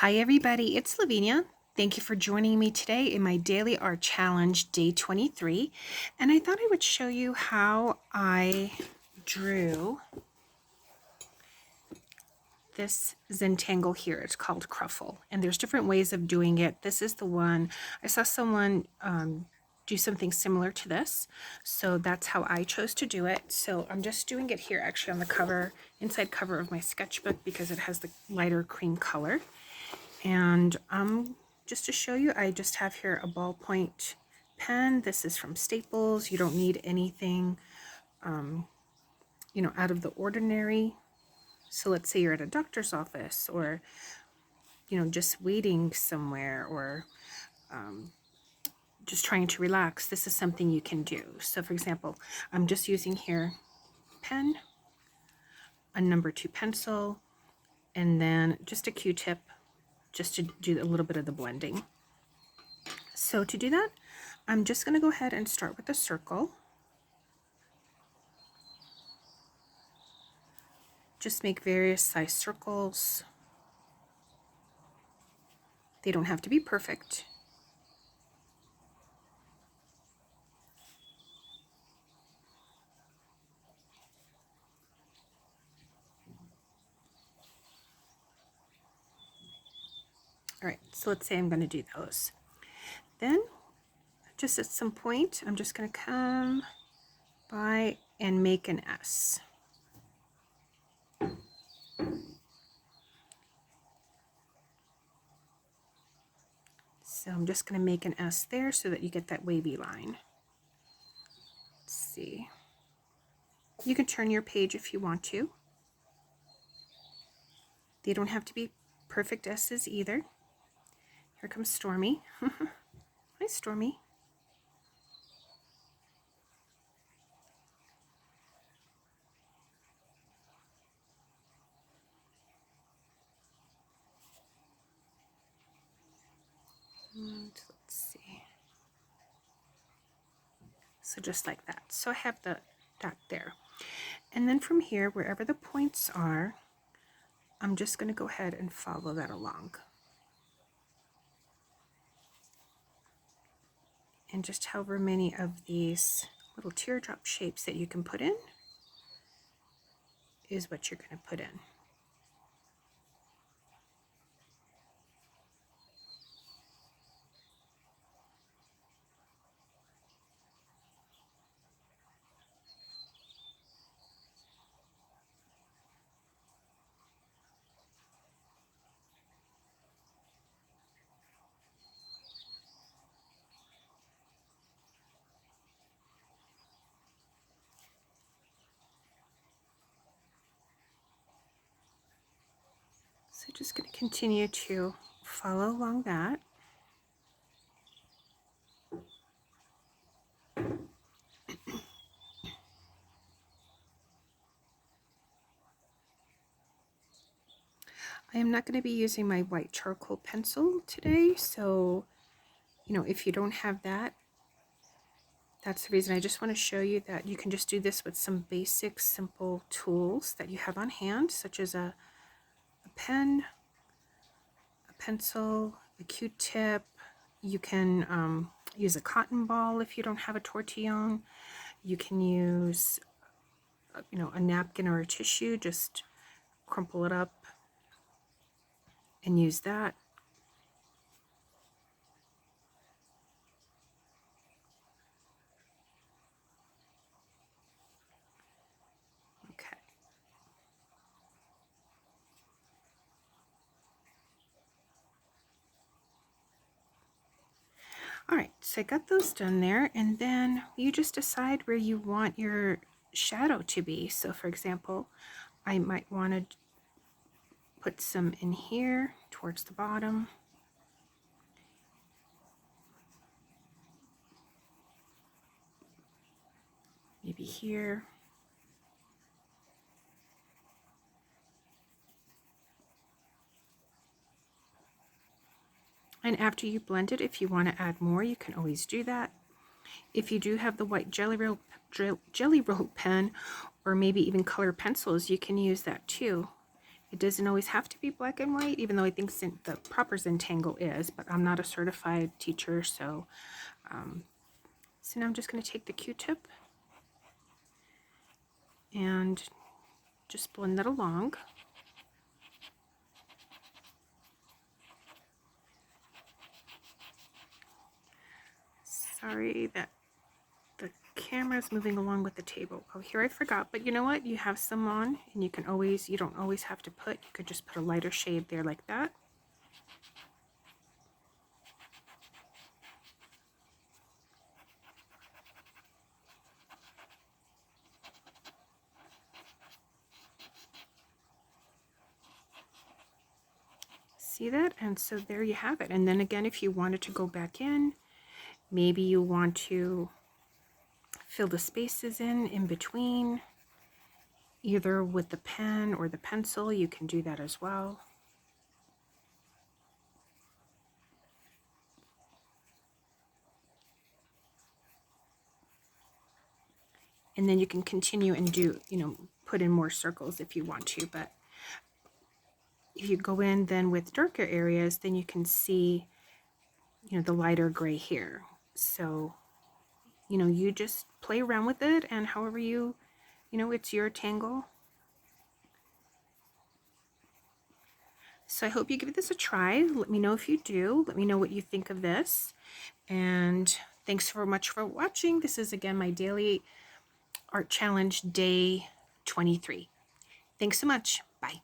Hi everybody, it's Lavinia. Thank you for joining me today in my Daily Art Challenge, day 23. And I thought I would show you how I drew this Zentangle here. It's called Cruffle. And there's different ways of doing it. This is the one, I saw someone do something similar to this. So that's how I chose to do it. So I'm just doing it here actually on the cover, inside cover of my sketchbook because it has the lighter cream color. And just to show you, I just have here a ballpoint pen. This is from Staples. You don't need anything, out of the ordinary. So let's say you're at a doctor's office or, just waiting somewhere or just trying to relax. This is something you can do. So for example, I'm just using here pen, a number 2 pencil, and then just a Q-tip just to do a little bit of the blending. So to do that, I'm just going to go ahead and start with a circle. Just make various size circles. They don't have to be perfect. All right, so let's say I'm going to do those. Then, just at some point, I'm just going to come by and make an S. So I'm just going to make an S there so that you get that wavy line. Let's see. You can turn your page if you want to. They don't have to be perfect S's either. Here comes Stormy. Hi, Stormy. And let's see. So just like that. So I have that there. And then from here, wherever the points are, I'm just going to go ahead and follow that along. And just however many of these little teardrop shapes that you can put in is what you're going to put in. So just going to continue to follow along that. I am not going to be using my white charcoal pencil today, so if you don't have that, that's the reason. I just want to show you that you can just do this with some basic simple tools that you have on hand, such as a pen, a pencil, a Q-tip. You can use a cotton ball if you don't have a tortillon. You can use a napkin or a tissue, just crumple it up and use that. Okay. All right, so I got those done there, and then you just decide where you want your shadow to be. So for example, I might want to put some in here towards the bottom. Maybe here. And after you blend it, if you want to add more, you can always do that. If you do have the white jelly roll pen, or maybe even color pencils, you can use that too. It doesn't always have to be black and white, even though I think the proper Zentangle is, but I'm not a certified teacher, so so now I'm just going to take the Q-tip and just blend that along. Sorry that the camera's moving along with the table. Oh, here I forgot, but you know what? You have some on, and you don't always have to you could just put a lighter shade there like that. See that? And so there you have it. And then again, if you wanted to go back in, maybe you want to fill the spaces in between, either with the pen or the pencil, you can do that as well. And then you can continue and do, put in more circles if you want to, but if you go in then with darker areas, then you can see, the lighter gray here. So, you just play around with it, and however it's your tangle. So I hope you give this a try. Let me know if you do. Let me know what you think of this. And thanks so much for watching. This is again my daily art challenge day 23. Thanks so much. Bye.